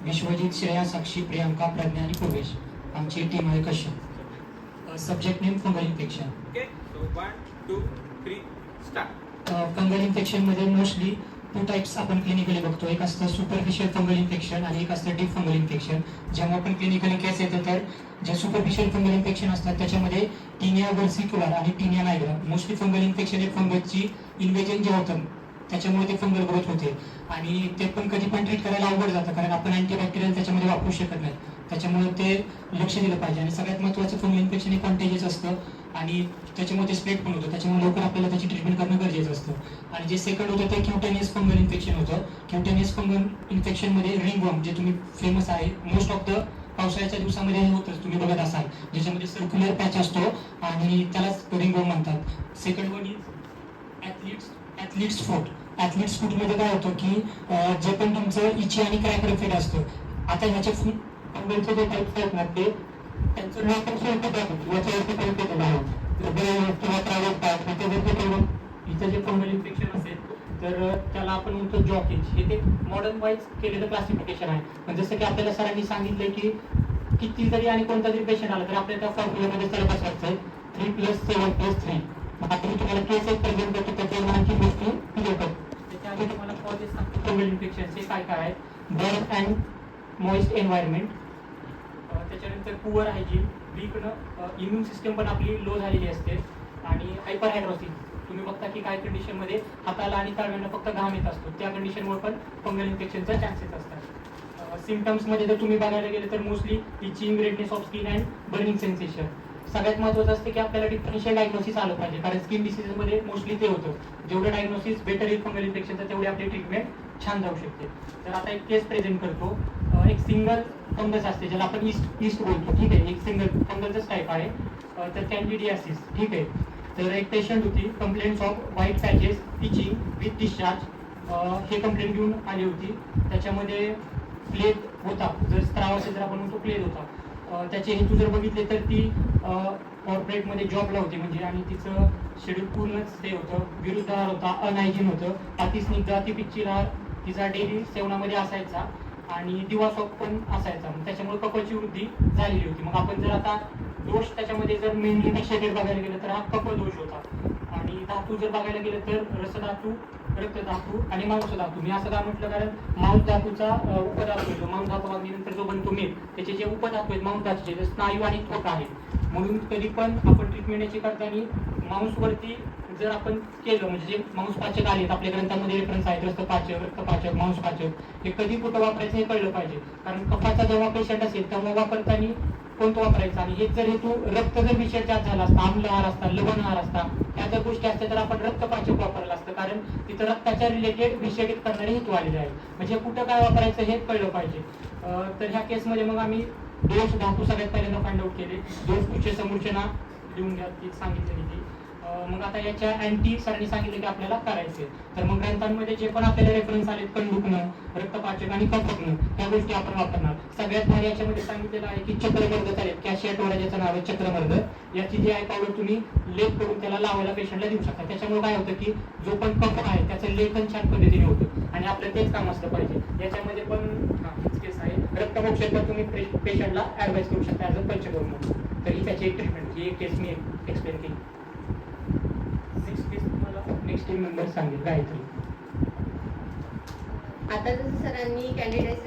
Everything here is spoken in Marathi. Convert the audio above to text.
विश्वजित, श्रेया, साक्षी, प्रियांका, प्रज्ञा आणि पूर्वेश. आमची टीम आहे Kashyap. Subject name fungal infection. Okay, so 1, 2, 3, start. Fungal infection मध्ये मोस्टली टू टाइप्स आपण क्लिनिकली बघतो. एक असतं सुपरफिशियल फंगल इन्फेक्शन आणि एक असतं डीप फंगल इन्फेक्शन. जेव्हा आपण क्लिनिकली केस येतं तर जे सुपरफिशियल फंगल इन्फेक्शन असतात त्याच्यामध्ये टीनिया व्हर्सिक्युलर आणि tinea nigra. Mostly fungal infection हे फंगसची इन्व्हेजन जे होतं त्याच्यामुळे ते फंगल ग्रोथ होते आणि ते पण कधी पण ट्रीट करायला अवघड जातं कारण आपण अँटीबॅक्टेरियल त्याच्यामध्ये वापरू शकत नाही. त्याच्यामुळे ते लक्ष दिलं पाहिजे. आणि सगळ्यात महत्त्वाचं फंगल इन्फेक्शन हे कॉन्टेजियस असतं आणि त्याच्यामुळे ते स्प्रेड पण होतं. त्याच्यामुळे लवकर आपल्याला त्याची ट्रीटमेंट करणं गरजेचं असतं. आणि जे सेकंड होतं ते क्युटेनियस फंगल इन्फेक्शन होतं. क्युटेनियस फंगल इन्फेक्शनमध्ये रिंगवर्म जे तुम्ही फेमस आहे मोस्ट ऑफ द पावसाळ्याच्या दिवसामध्ये हे होतंच, तुम्ही बघत असाल, ज्याच्यामध्ये सर्क्युलर पॅच असतो आणि त्यालाच रिंगवर्म म्हणतात. Second one is athlete's foot. Athlete's फूटमध्ये काय होतं की जे पण तुमचं इची आणि क्रॅकर फिट असतं. आता ह्याचे फंगलचे जे टाईप्स आहेत ना ते त्यांचं नाव पण सोडतं याच्यावरती पण केलेलं आहे. किंवा प्रायव्हेट पार्ट त्याच्यावरती करून इथं जे फंगल इन्फेक्शन असेल तर त्याला आपण म्हणतो जॉकिंग. हे ते मॉडर्न वाईज केलेलं क्लासिफिकेशन आहे. पण जसं की आपल्याला सरांनी सांगितलं की किती जरी आणि कोणता जरी पेशंट आला तर आपल्याला त्या फॉर्म्युल्यामध्ये सरळ बसवायचं आहे 3+7+3. आता मी तुम्हाला केसेस प्रेझेंट करतो त्याच्यावर आणखी गोष्टी क्लिअर करतो. त्याच्याआधी तुम्हाला कॉजेस सांगतो फंगल इन्फेक्शनचे काय काय आहेत. बर्न अँड मॉइस्ट एन्व्हायरमेंट, त्याच्यानंतर poor hygiene, weak immune system पण आपली लो झालेली असते आणि हायपर हायड्रोसिस. तुम्ही बघता की काय कंडिशनमध्ये हाताला आणि तळव्यांना फक्त घाम येत असतो, त्या कंडिशनमुळे पण फंगल इन्फेक्शनचा चान्सेस असतात. सिम्पटम्समध्ये जर तुम्ही बघायला गेले तर mostly itching, redness of skin and burning sensation. सगळ्यात महत्त्वाचं असतं की आपल्याला डिफरन्शियल डायग्नोसिस आलं पाहिजे कारण स्किन डिसीजमध्ये मोस्टली ते होतं. जेवढं डायग्नोसिस बेटर येईल फंगल इन्फेक्शनचं तेवढी आपली ट्रीटमेंट छान जाऊ शकते. तर आता एक केस प्रेझेंट करतो. एक सिंगल फंगस असते ज्याला आपण ईस्ट बोलतो, ठीक आहे. एक सिंगल फंगलचाच टाईप आहे. तर कॅन्डिडियासिस, ठीक आहे. तर एक पेशंट होती, complaints of white patches, itching with discharge, हे कंप्लेंट घेऊन आली होती. त्याच्यामध्ये प्लेग होता, जर स्त्राव असेल तर आपण म्हणतो प्लेग होता. त्याचे हेतू जर बघितले तर ती कॉर्पोरेटमध्ये जॉबला होती म्हणजे आणि तिचं शेड्यूल पूर्णच ते होतं, विरुद्ध आहार होता, अनहायजीन होतं, अतिस्निग्ध अतिपिच्ची आहार तिचा डेली सेवनामध्ये असायचा आणि दिवासॉक पण असायचा. त्याच्यामुळे कफाची वृद्धी झालेली होती. मग आपण जर आता दोष त्याच्यामध्ये जर मेनली डिक्शनरी बघायला गेलं तर हा कफ दोष होता. आणि धातू जर बघायला गेलं तर रसधातू, रक्तधातू आणि मांसधातू. मी असं का म्हटलं कारण मांस धातूचा उपधातू येतो. मांस धातू वागणीनंतर जो बनतो मेद, त्याचे जे उपधातू आहेत मांस धातूचे स्नायू आणि त्वक आहे. म्हणून कधी पण आपण ट्रीटमेंट याची करताना मांसवरती जर आपण केलं म्हणजे जे मांसपाचक आहेत आपल्या ग्रंथामध्ये रेफरन्स आहेत, रक्तपाचक, रक्तपाचक, मांसपाचक, हे कधी कुठं वापरायचं हे कळलं पाहिजे. कारण कफाचा जेव्हा पेशंट असेल तेव्हा वापरताना कोणतं वापरायचं आणि हेच जर हेतू रक्त जर विषय त्यात झाला असता, आम्ल आहार असता, लवण आहार असता, ह्या जर गोष्टी असत्या तर आपण रक्तपाचक वापरलं असतं कारण तिथं रक्ताच्या रिलेटेड विषयित करणारे हेतू आलेले आहे. म्हणजे कुठं काय वापरायचं हे कळलं पाहिजे. तर ह्या केसमध्ये मग आम्ही दोष धातू सगळ्यात पहिल्यांदा फाइंड आउट केले. दोष तुझे समूर्चना लिहून घ्या ती सांगितलेली ती. मग आता याच्या अँटी सरांनी सांगितलं की आपल्याला करायचे. तर मग ग्रंथांमध्ये जे पण आपल्याला रेफरन्स आले कंडुकणं, रक्तपाचक आणि कफकणं ह्या गोष्टी आपण वापरणार. सगळ्यात भारी याच्यामध्ये सांगितलेलं आहे की चक्रमर्द चालेल. कॅशियाटोरा ज्याचं नाव आहे चक्रमर्द, याची जी आहे पावडर तुम्ही लेप करून त्याला लावायला पेशंटला देऊ शकता. त्याच्यामुळे काय होतं की जो पण कफ आहे त्याचं लेखन छान पद्धतीने होतं आणि आपलं तेच काम असलं पाहिजे. याच्यामध्ये पण हीच केस आहे. रक्तमोक्षण पण तुम्ही पेशंटला ॲडवाइस करू शकता ॲज अ पंचकर्म म्हणून. तर ही त्याची एक ट्रीटमेंट, ही एक केस मी एक्सप्लेन केली. नेक्स्ट टीम मेंबर सांगेल गायत्री. आता जसं सरांनी कॅन्डिडेट